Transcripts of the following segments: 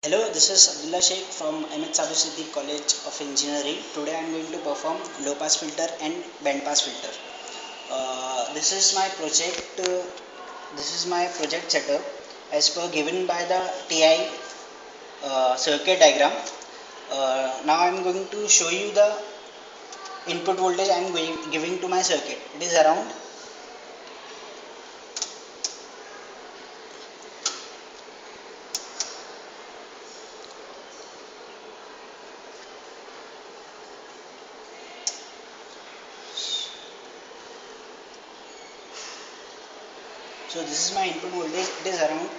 Hello, this is Abdullah Sheikh from MH Sadhu Siddiq College of Engineering. Today I am going to perform low pass filter and band pass filter. This is my project. This is my project setup as per given by the TI circuit diagram. Now I am going to show you the input voltage I am giving to my circuit. It is around. So this is my input voltage. It is around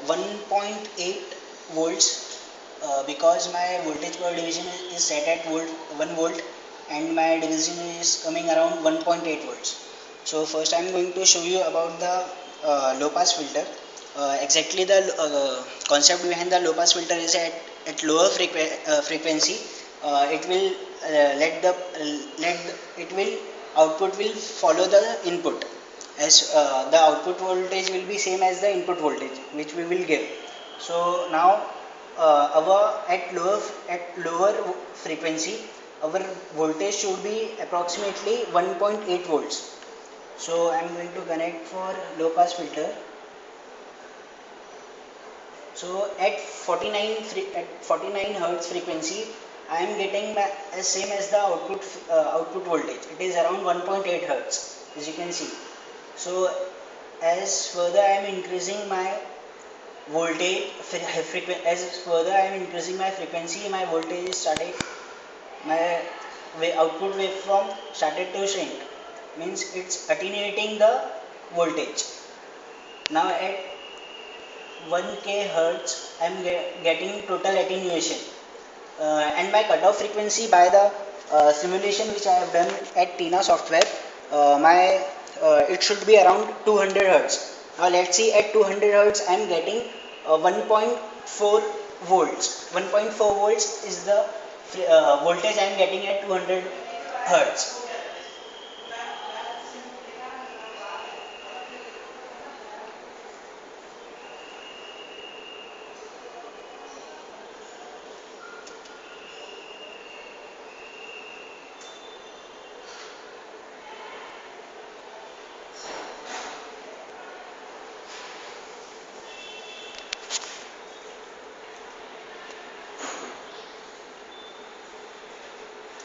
1.8 volts because my voltage per division is set at 1 volt and my division is coming around 1.8 volts. So first I am going to show you about the low pass filter. Exactly the concept behind the low pass filter is at lower frequency. It will it will output will follow the input, as the output voltage will be same as the input voltage which we will give. So now our at lower frequency our voltage should be approximately 1.8 volts. So I am going to connect for low pass filter. So at 49 hertz frequency I am getting as same as the output voltage. It is around 1.8 hertz, as you can see. So as further I am increasing my voltage as further I am increasing my frequency, my voltage started, my output waveform started to shrink, means it's attenuating the voltage. Now at 1k hertz I am getting total attenuation, and my cutoff frequency by the simulation which I have done at Tina software, my it should be around 200 hertz. Now let's see, at 200 hertz I am getting 1.4 volts. 1.4 volts is the voltage I am getting at 200 hertz.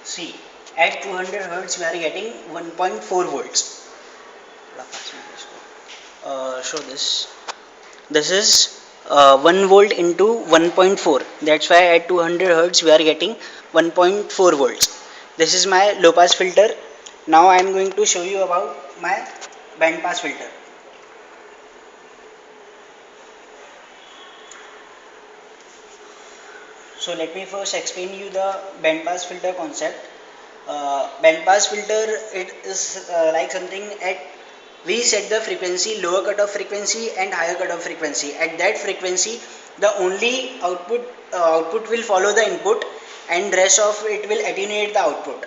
See, at 200 hertz we are getting 1.4 volts. Show this. This is 1 volt into 1.4. That's why at 200 hertz we are getting 1.4 volts. This is my low pass filter. Now I am going to show you about my band pass filter. So let me first explain you the band pass filter concept. Band pass filter, it is like something at we set the frequency, lower cutoff frequency and higher cutoff frequency. At that frequency the only output will follow the input and rest of it will attenuate the output.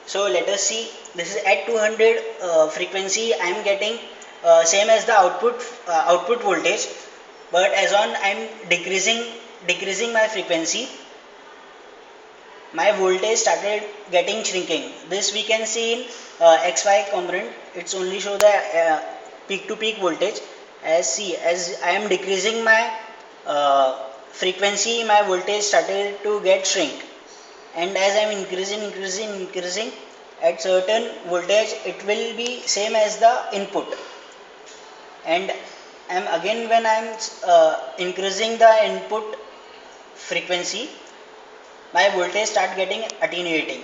So let us see, this is at 200 frequency I am getting same as the output voltage, but as on I am decreasing my frequency, my voltage started getting shrinking. This we can see in XY component. It's only show the peak to peak voltage. As I am decreasing my frequency, my voltage started to get shrink, and as I am increasing, at certain voltage it will be same as the input, and when I am increasing the input frequency, my voltage start getting attenuating,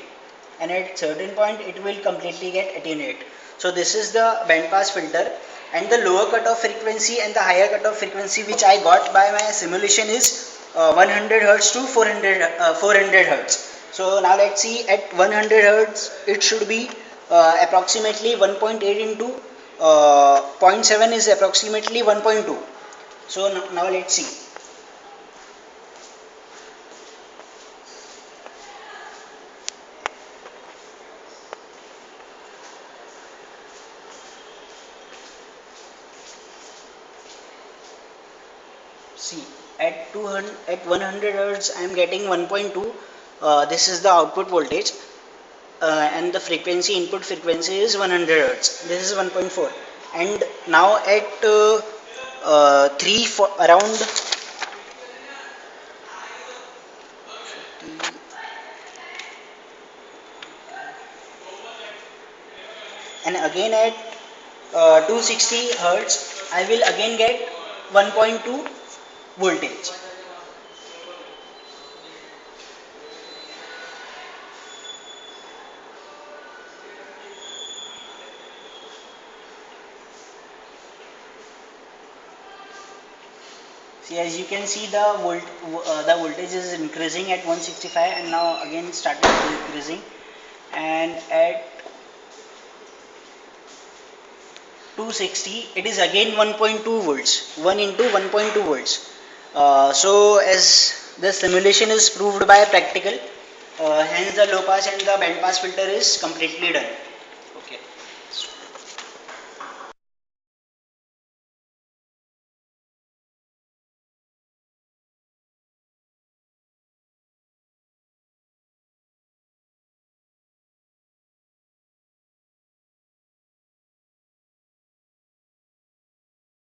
and at certain point it will completely get attenuate. So this is the band pass filter, and the lower cutoff frequency and the higher cutoff frequency which I got by my simulation is 100 hertz to 400 hertz. So now let's see, at 100 hertz it should be approximately 1.8 into 0.7 is approximately 1.2. So now let's see. See, At 200, at 100 hertz I am getting 1.2. This is the output voltage, and the frequency, input frequency is 100 hertz. This is 1.4. And now at 3 for around and again at 260 hertz I will again get 1.2 voltage. See, as you can see, the voltage is increasing at 165 and now again started decreasing, and at 260 it is again 1.2 volts, 1 into 1.2 volts. So as the simulation is proved by practical, hence the low pass and the band pass filter is completely done.